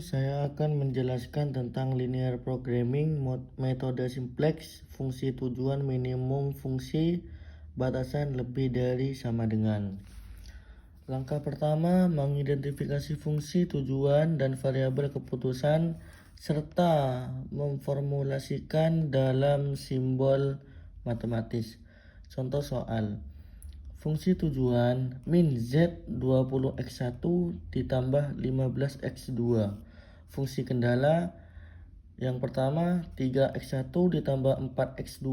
saya akan menjelaskan tentang linear programming, metode simplex, fungsi tujuan, minimum fungsi, batasan lebih dari sama dengan. Langkah pertama, mengidentifikasi fungsi tujuan dan variabel keputusan serta memformulasikan dalam simbol matematis. Contoh soal. Fungsi tujuan min Z 20x1 ditambah 15x2. Fungsi kendala yang pertama 3x1 ditambah 4x2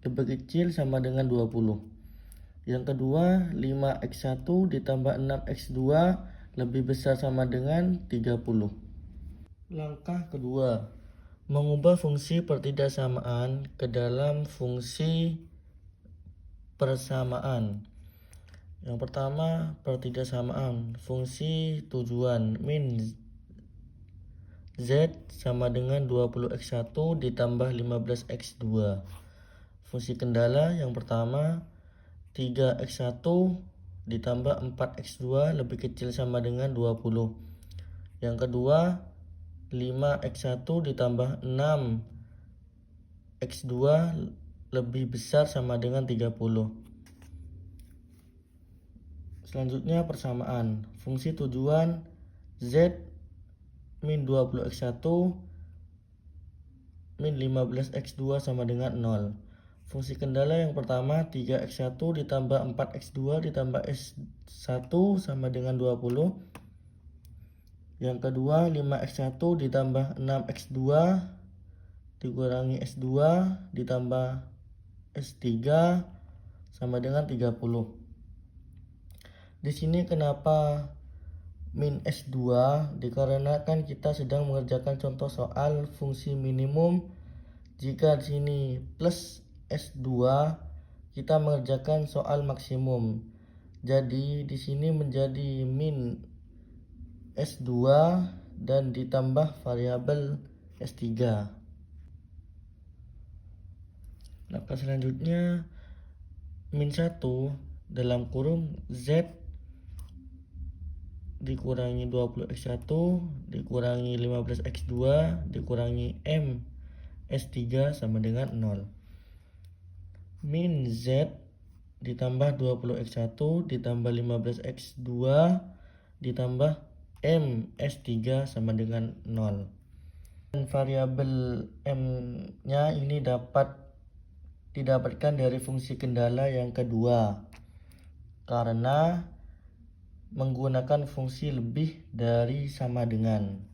lebih kecil sama dengan 20. Yang kedua 5x1 ditambah 6x2 lebih besar sama dengan 30. Langkah kedua, mengubah fungsi pertidaksamaan ke dalam fungsi persamaan. Yang pertama, pertidaksamaan fungsi tujuan min Z sama dengan 20x1 ditambah 15x2. Fungsi kendala yang pertama 3x1 ditambah 4x2 lebih kecil sama dengan 20. Yang kedua 5x1 ditambah 6x2 lebih besar sama dengan 30. Selanjutnya persamaan. Fungsi tujuan Z min 20x1 min 15x2 sama dengan 0. Fungsi kendala yang pertama 3x1 ditambah 4x2 ditambah s1 sama dengan 20. Yang kedua 5x1 ditambah 6x2 dikurangi s2 ditambah S3 sama dengan 30. Di sini kenapa min S2? Dikarenakan kita sedang mengerjakan contoh soal fungsi minimum. Jika di sini plus S2, kita mengerjakan soal maksimum. Jadi di sini menjadi min S2 dan ditambah variabel S3. Langkah selanjutnya min 1 dalam kurung Z dikurangi 20x1 dikurangi 15x2 dikurangi M S3 sama dengan 0. Min Z ditambah 20x1 ditambah 15x2 ditambah M S3 sama dengan 0. Dan variabel M nya ini didapatkan dari fungsi kendala yang kedua karena menggunakan fungsi lebih dari sama dengan.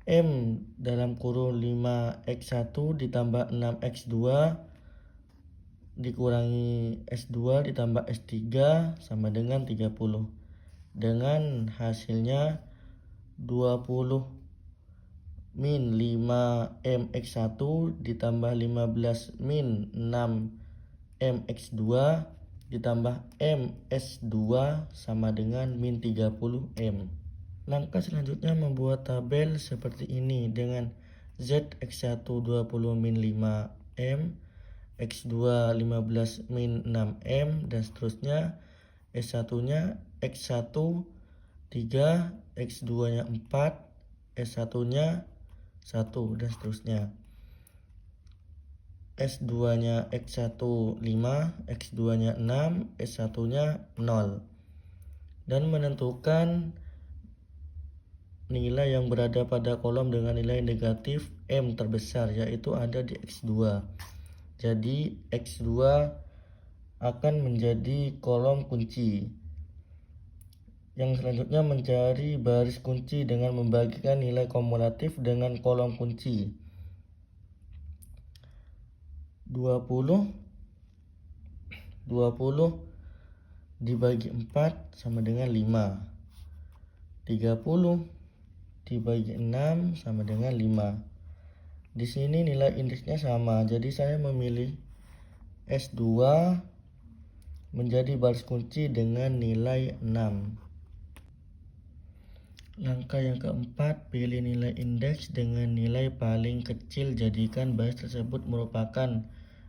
M dalam kurung 5x1 ditambah 6x2 dikurangi s2 ditambah s3 sama dengan 30. Dengan hasilnya 20 min 5mx1 ditambah 15 min 6mx2 ditambah ms2 sama dengan min 30m. Langkah selanjutnya membuat tabel seperti ini dengan zx1 20 min 5m, x2 15 min 6m dan seterusnya. S1 nya x1 3, x2 nya 4, S1 nya 1 dan seterusnya. S2 nya X1 5, X2 nya 6, S1 nya 0. Dan menentukan nilai yang berada pada kolom dengan nilai negatif M terbesar, yaitu ada di X2. Jadi X2 akan menjadi kolom kunci. Yang selanjutnya mencari baris kunci dengan membagikan nilai kumulatif dengan kolom kunci. 20 dibagi 4 sama dengan 5. 30 dibagi 6 sama dengan 5. Di sini nilai indeksnya sama, jadi saya memilih S2 menjadi baris kunci dengan nilai 6. Langkah yang keempat, pilih nilai indeks dengan nilai paling kecil. Jadikan baris tersebut merupakan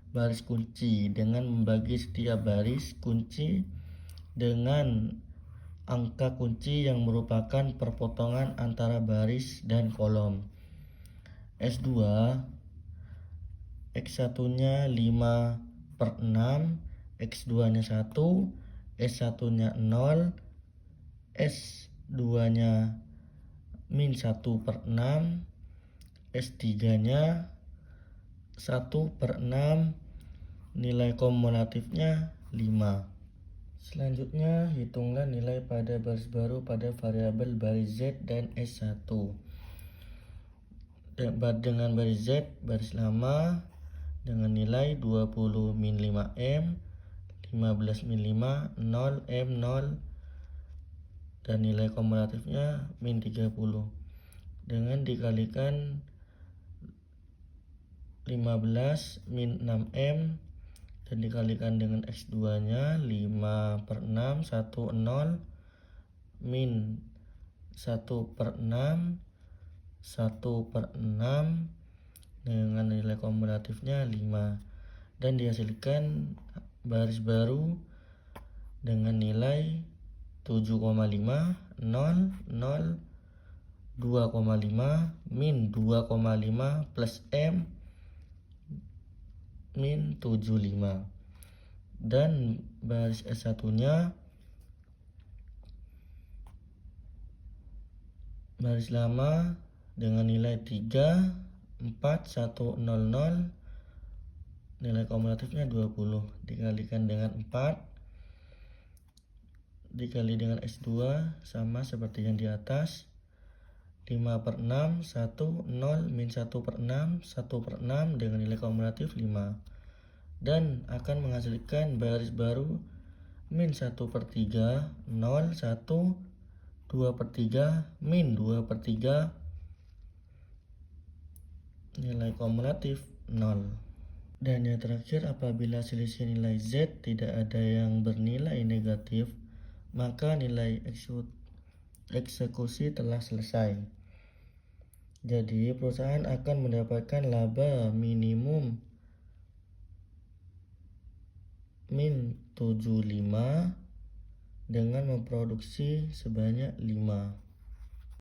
baris kunci dengan membagi setiap baris kunci dengan angka kunci yang merupakan perpotongan antara baris dan kolom. S2 X1-nya 5/6, X2-nya 1, S1-nya 0, S2-nya min 1/6, S3-nya 1/6, nilai kumulatifnya 5. Selanjutnya, hitunglah nilai pada baris baru pada variabel baris Z dan S1. Dengan baris Z, baris lama dengan nilai 20 min 5M, 15 min 5, 0 M 0, dan nilai kumulatifnya min 30. Dengan dikalikan 15 min 6M dan dikalikan dengan X2-nya 5/6, 1 0, min 1/6, 1/6 dengan nilai kumulatifnya 5, dan dihasilkan baris baru dengan nilai 7,5, 0 0, 2,5, min 2,5 plus M min 75, dan baris S1-nya baris lama dengan nilai 3, 4, 1, 0, 0, nilai kumulatifnya 20, dikalikan dengan 4 dikali dengan S2 sama seperti yang di atas, 5/6, 1, 0, min 1/6, 1/6 dengan nilai kumulatif 5, dan akan menghasilkan baris baru min 1/3, 0, 1, 2/3, min 2/3, nilai kumulatif 0. Dan yang terakhir, apabila selisih nilai Z tidak ada yang bernilai negatif, maka nilai eksekusi telah selesai. Jadi perusahaan akan mendapatkan laba minimum min 75 dengan memproduksi sebanyak 5.